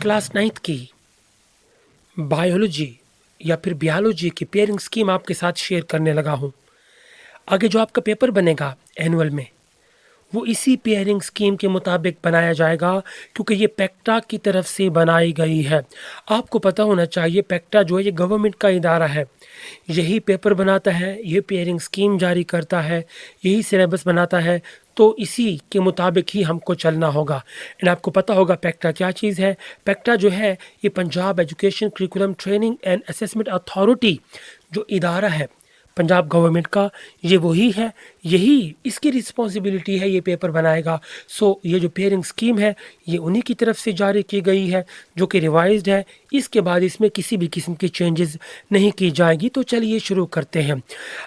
Class 9th की biology या फिर बियोलॉजी की पेयरिंग स्कीम आपके साथ शेयर करने लगा हूँ। आगे जो आपका पेपर बनेगा एनुअल में, वो इसी पेयरिंग स्कीम के मुताबिक बनाया जाएगा क्योंकि ये पेक्टा की तरफ से बनाई गई है। आपको पता होना चाहिए पेक्टा जो है ये गवर्नमेंट का इदारा है, यही पेपर बनाता है, ये पेयरिंग स्कीम जारी करता है, यही सिलेबस बनाता है, तो इसी के मुताबिक ही हमको चलना होगा। एंड आपको पता होगा पेक्टा क्या चीज़ है। पेक्टा जो है ये Punjab education curriculum training and assessment authority जो इदारा है पंजाब गवर्नमेंट का, ये वही है, यही इसकी रिस्पॉन्सिबिलिटी है, ये पेपर बनाएगा। सो ये जो पेयरिंग स्कीम है ये उन्हीं की तरफ से जारी की गई है जो कि रिवाइज्ड है। इसके बाद इसमें किसी भी किस्म की चेंजेस नहीं की जाएगी। तो चलिए शुरू करते हैं।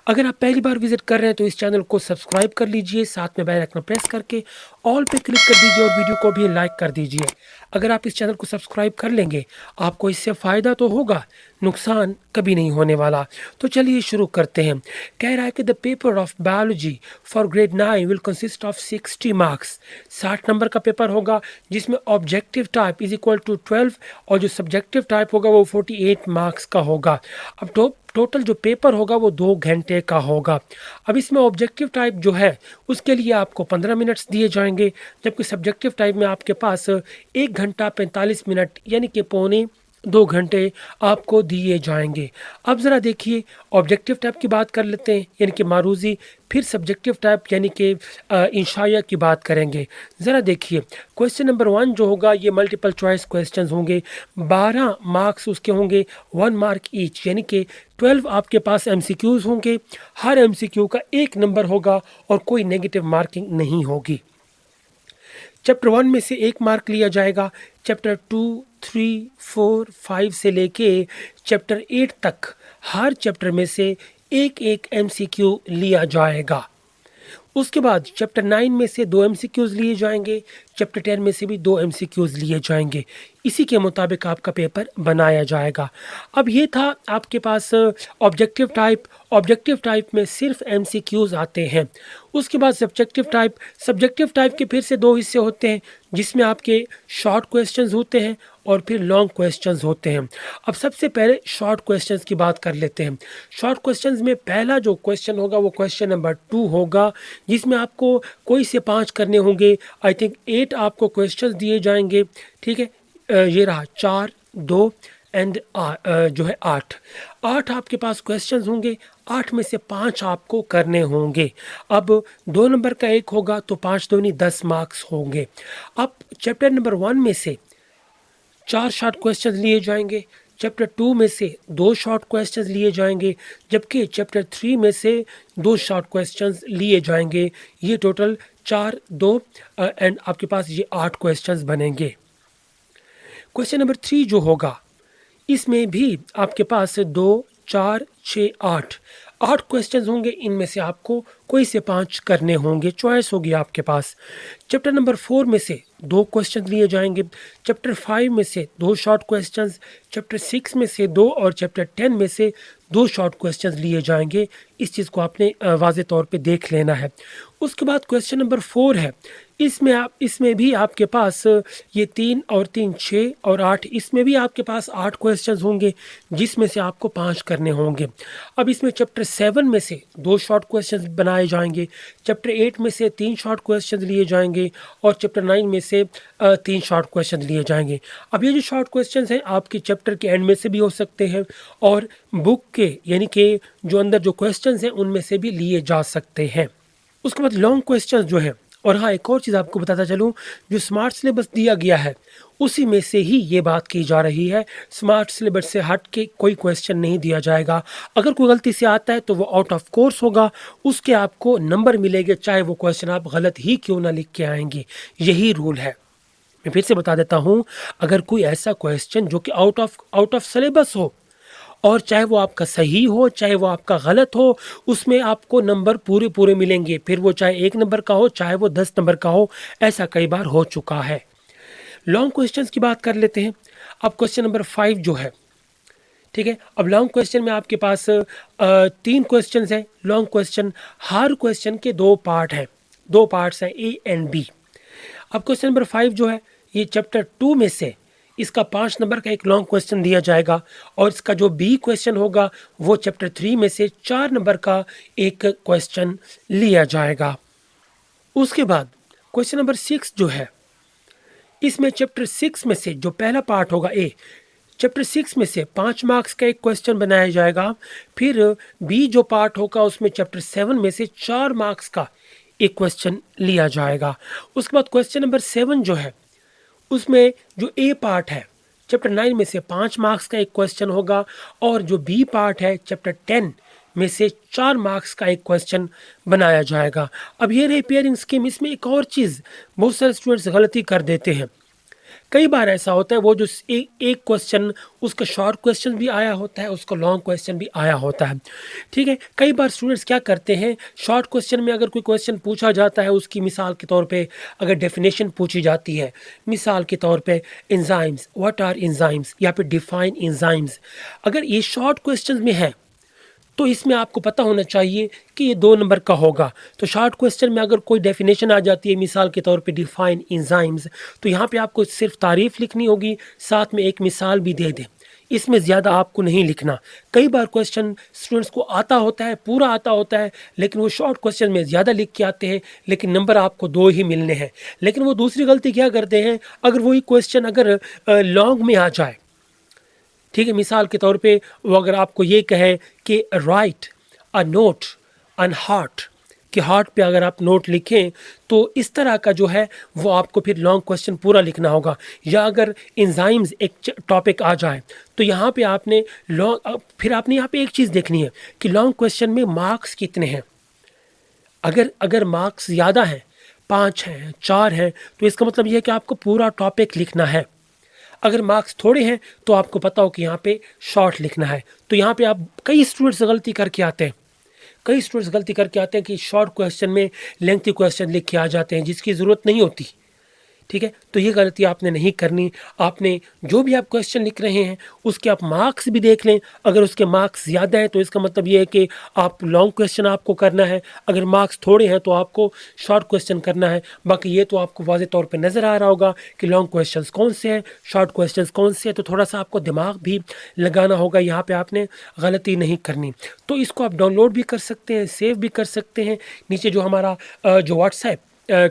अगर आप पहली बार विजिट कर रहे हैं तो इस चैनल को सब्सक्राइब कर लीजिए, साथ में बेल आइकन प्रेस करके ऑल पे क्लिक कर दीजिए और वीडियो को भी लाइक कर दीजिए। अगर आप इस चैनल को सब्सक्राइब कर लेंगे आपको इससे फ़ायदा तो होगा, नुकसान कभी नहीं होने वाला। तो चलिए शुरू करते हैं। कह रहा है कि the paper of biology for grade 9 will consist of 60 marks. 60 नंबर का पेपर होगा जिसमें objective type is equal to 12 और जो सब्जेक्टिव टाइप होगा वो 48 मार्क्स का होगा। अब टोटल जो पेपर होगा वो 2 घंटे का होगा। अब इसमें ऑब्जेक्टिव टाइप जो है उसके लिए आपको 15 मिनट्स दिए जाएंगे, जबकि सब्जेक्टिव टाइप में आपके पास 1 घंटा 45 मिनट यानी कि पौने 2 घंटे आपको दिए जाएंगे। अब ज़रा देखिए, ऑब्जेक्टिव टाइप की बात कर लेते हैं यानी कि मारूजी, फिर सब्जेक्टिव टाइप यानी कि इंशाया की बात करेंगे। ज़रा देखिए, क्वेश्चन नंबर 1 जो होगा ये मल्टीपल चॉइस क्वेश्चंस होंगे, 12 मार्क्स उसके होंगे, 1 मार्क ईच, यानी कि 12 आपके पास एमसीक्यूज़ होंगे, हर एमसीक्यू का 1 नंबर होगा और कोई नेगेटिव मार्किंग नहीं होगी। चैप्टर 1 में से 1 मार्क लिया जाएगा, चैप्टर 2, 3, 4, 5 से लेके चैप्टर 8 तक हर चैप्टर में से एक एक एमसीक्यू लिया जाएगा। उसके बाद चैप्टर 9 में से 2 एमसीक्यूज़ लिए जाएंगे, चैप्टर 10 में से भी 2 एमसीक्यूज़ लिए जाएंगे। इसी के मुताबिक आपका पेपर बनाया जाएगा। अब ये था आपके पास ऑब्जेक्टिव टाइप। ऑब्जेक्टिव टाइप में सिर्फ एमसीक्यूज़ आते हैं। उसके बाद सब्जेक्टिव टाइप के फिर से 2 हिस्से होते हैं जिसमें आपके शॉर्ट क्वेश्चंस होते हैं और फिर लॉन्ग क्वेश्चंस होते हैं। अब सबसे पहले शॉर्ट क्वेश्चंस की बात कर लेते हैं। शॉर्ट क्वेश्चंस में पहला जो क्वेश्चन होगा वो क्वेश्चन नंबर 2 होगा, जिसमें आपको कोई से 5 करने होंगे। आई थिंक 8 आपको क्वेश्चंस दिए जाएंगे, ठीक है। ये रहा 4, 2 एंड जो है 8 आपके पास क्वेश्चंस होंगे। 8 में से 5 आपको करने होंगे। अब 2 नंबर का 1 होगा तो 5 दूनी 10 मार्क्स होंगे। अब चैप्टर नंबर 1 में से 4 शॉर्ट क्वेश्चंस लिए जाएंगे, चैप्टर 2 में से 2 शॉर्ट क्वेश्चंस लिए जाएंगे, जबकि चैप्टर 3 में से 2 शॉर्ट क्वेश्चंस लिए जाएंगे। ये टोटल 4, 2 एंड आपके पास ये 8 क्वेश्चंस बनेंगे। क्वेश्चन नंबर 3 जो होगा इसमें भी आपके पास 2, 4, 6, 8 क्वेश्चंस होंगे। इनमें से आपको कोई से 5 करने होंगे, चॉइस होगी आपके पास। चैप्टर नंबर 4 में से 2 क्वेश्चन लिए जाएंगे, चैप्टर 5 में से 2 शॉर्ट क्वेश्चंस, चैप्टर 6 में से 2 और चैप्टर 10 में से 2 शॉर्ट क्वेश्चंस लिए जाएंगे। इस चीज़ को आपने वाज़े तौर पे देख लेना है। उसके बाद क्वेश्चन नंबर 4 है, इसमें भी आपके पास ये 3 और 3 6 और 8, इसमें भी आपके पास 8 क्वेश्चंस होंगे जिसमें से आपको 5 करने होंगे। अब इसमें चैप्टर 7 में से 2 शॉर्ट क्वेश्चंस बनाए जाएंगे, चैप्टर 8 में से 3 शॉर्ट क्वेश्चंस लिए जाएंगे और चैप्टर 9 में से 3 शॉर्ट क्वेश्चन लिए जाएंगे। अब ये जो शॉर्ट क्वेश्चंस हैं आपके चैप्टर के एंड में से भी हो सकते हैं और बुक के यानी कि जो अंदर जो क्वेश्चंस हैं उनमें से भी लिए जा सकते हैं। उसके बाद लॉन्ग क्वेश्चंस जो है, और हाँ एक और चीज़ आपको बताता चलूँ, जो स्मार्ट सिलेबस दिया गया है उसी में से ही ये बात की जा रही है। स्मार्ट सिलेबस से हट के कोई क्वेश्चन नहीं दिया जाएगा। अगर कोई गलती से आता है तो वो आउट ऑफ कोर्स होगा, उसके आपको नंबर मिलेंगे चाहे वो क्वेश्चन आप गलत ही क्यों ना लिख के आएंगे। यही रूल है। मैं फिर से बता देता हूँ, अगर कोई ऐसा क्वेश्चन जो कि आउट ऑफ सिलेबस हो और चाहे वो आपका सही हो चाहे वो आपका गलत हो, उसमें आपको नंबर पूरे मिलेंगे, फिर वो चाहे 1 नंबर का हो चाहे वो 10 नंबर का हो। ऐसा कई बार हो चुका है। लॉन्ग क्वेश्चंस की बात कर लेते हैं। अब क्वेश्चन नंबर 5 जो है, ठीक है। अब लॉन्ग क्वेश्चन में आपके पास 3 क्वेश्चंस हैं। लॉन्ग क्वेश्चन, हर क्वेश्चन के 2 पार्ट हैं, 2 पार्ट्स हैं, ए एंड बी। अब क्वेश्चन नंबर 5 जो है ये चैप्टर 2 में से इसका 5 नंबर का एक लॉन्ग क्वेश्चन दिया जाएगा और इसका जो बी क्वेश्चन होगा वो चैप्टर 3 में से 4 नंबर का एक क्वेश्चन लिया जाएगा। उसके बाद क्वेश्चन नंबर 6 जो है, इसमें चैप्टर 6 में से जो पहला पार्ट होगा ए, चैप्टर 6 में से 5 मार्क्स का एक क्वेश्चन बनाया जाएगा। फिर बी जो पार्ट होगा उसमें चैप्टर 7 में से 4 मार्क्स का एक क्वेश्चन लिया जाएगा। उसके बाद क्वेश्चन नंबर 7 जो है उसमें जो ए पार्ट है चैप्टर 9 में से 5 मार्क्स का एक क्वेश्चन होगा और जो बी पार्ट है चैप्टर 10 में से 4 मार्क्स का एक क्वेश्चन बनाया जाएगा। अब ये रही पेयरिंग स्कीम। इसमें एक और चीज़ बहुत सारे स्टूडेंट्स गलती कर देते हैं। कई बार ऐसा होता है वो जो एक क्वेश्चन उसका शॉर्ट क्वेश्चन भी आया होता है, उसका लॉन्ग क्वेश्चन भी आया होता है। ठीक है, कई बार स्टूडेंट्स क्या करते हैं, शॉर्ट क्वेश्चन में अगर कोई क्वेश्चन पूछा जाता है, उसकी मिसाल के तौर पे अगर डेफिनेशन पूछी जाती है, मिसाल के तौर पे एंजाइम्स, व्हाट आर एंजाइम्स या फिर डिफाइन एंजाइम्स, अगर ये शॉर्ट क्वेश्चन में है तो इसमें आपको पता होना चाहिए कि ये 2 नंबर का होगा। तो शॉर्ट क्वेश्चन में अगर कोई डेफिनेशन आ जाती है, मिसाल के तौर पे डिफाइन एंजाइम्स, तो यहाँ पे आपको सिर्फ तारीफ़ लिखनी होगी, साथ में एक मिसाल भी दे दें। इसमें ज़्यादा आपको नहीं लिखना। कई बार क्वेश्चन स्टूडेंट्स को आता होता है, पूरा आता होता है, लेकिन वो शॉर्ट क्वेश्चन में ज़्यादा लिख के आते हैं, लेकिन नंबर आपको 2 ही मिलने हैं। लेकिन वो दूसरी गलती क्या करते हैं, अगर वही क्वेश्चन अगर लॉन्ग में आ जाए, ठीक है, मिसाल के तौर पे वो अगर आपको ये कहे कि right a note on heart, कि हार्ट पे अगर आप नोट लिखें, तो इस तरह का जो है वो आपको फिर लॉन्ग क्वेश्चन पूरा लिखना होगा। या अगर एंजाइम्स एक टॉपिक आ जाए तो यहाँ पे आपने फिर आपने यहाँ पे एक चीज़ देखनी है कि लॉन्ग क्वेश्चन में मार्क्स कितने हैं। अगर मार्क्स ज़्यादा हैं, 5 हैं, 4 हैं, तो इसका मतलब ये है कि आपको पूरा टॉपिक लिखना है। अगर मार्क्स थोड़े हैं तो आपको पता हो कि यहाँ पे शॉर्ट लिखना है। तो यहाँ पे आप कई स्टूडेंट्स गलती करके आते हैं कि शॉर्ट क्वेश्चन में लेंथी क्वेश्चन लिख के आ जाते हैं जिसकी ज़रूरत नहीं होती। ठीक है, तो ये गलती आपने नहीं करनी। आपने जो भी आप क्वेश्चन लिख रहे हैं उसके आप मार्क्स भी देख लें। अगर उसके मार्क्स ज़्यादा हैं तो इसका मतलब ये है कि आप लॉन्ग क्वेश्चन आपको करना है, अगर मार्क्स थोड़े हैं तो आपको शॉर्ट क्वेश्चन करना है। बाकी ये तो आपको वाज़ेह तौर पे नज़र आ रहा होगा कि लॉन्ग क्वेश्चंस कौन से हैं, शॉर्ट क्वेश्चंस कौन से हैं। तो थोड़ा सा आपको दिमाग भी लगाना होगा, यहाँ पर आपने गलती नहीं करनी। तो इसको आप डाउनलोड भी कर सकते हैं, सेव भी कर सकते हैं। नीचे जो हमारा जो व्हाट्सएप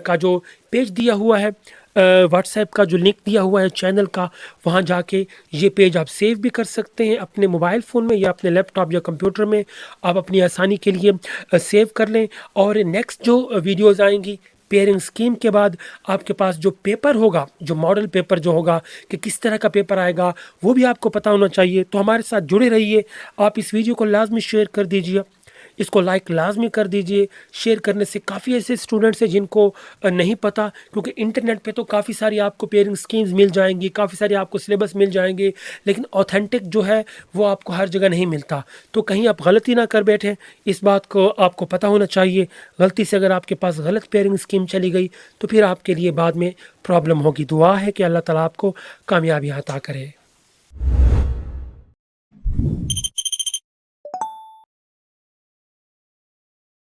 का जो पेज दिया हुआ है, व्हाट्सएप का जो लिंक दिया हुआ है चैनल का, वहाँ जाके ये पेज आप सेव भी कर सकते हैं अपने मोबाइल फ़ोन में या अपने लैपटॉप या कंप्यूटर में। आप अपनी आसानी के लिए सेव कर लें। और नेक्स्ट जो वीडियोज़ आएंगी पेयरिंग स्कीम के बाद, आपके पास जो पेपर होगा, जो मॉडल पेपर जो होगा कि किस तरह का पेपर आएगा, वो भी आपको पता होना चाहिए। तो हमारे साथ जुड़े रहिए। आप इस वीडियो को लाजमी शेयर कर दीजिए, इसको लाइक लाजमी कर दीजिए। शेयर करने से काफ़ी ऐसे स्टूडेंट्स हैं जिनको नहीं पता, क्योंकि इंटरनेट पे तो काफ़ी सारी आपको पेयरिंग स्कीम्स मिल जाएंगी, काफ़ी सारे आपको सिलेबस मिल जाएंगे, लेकिन ऑथेंटिक जो है वो आपको हर जगह नहीं मिलता। तो कहीं आप गलती ना कर बैठें, इस बात को आपको पता होना चाहिए। गलती से अगर आपके पास गलत पेयरिंग स्कीम चली गई तो फिर आपके लिए बाद में प्रॉब्लम होगी। दुआ है कि अल्लाह ताला आपको कामयाबी अता करे।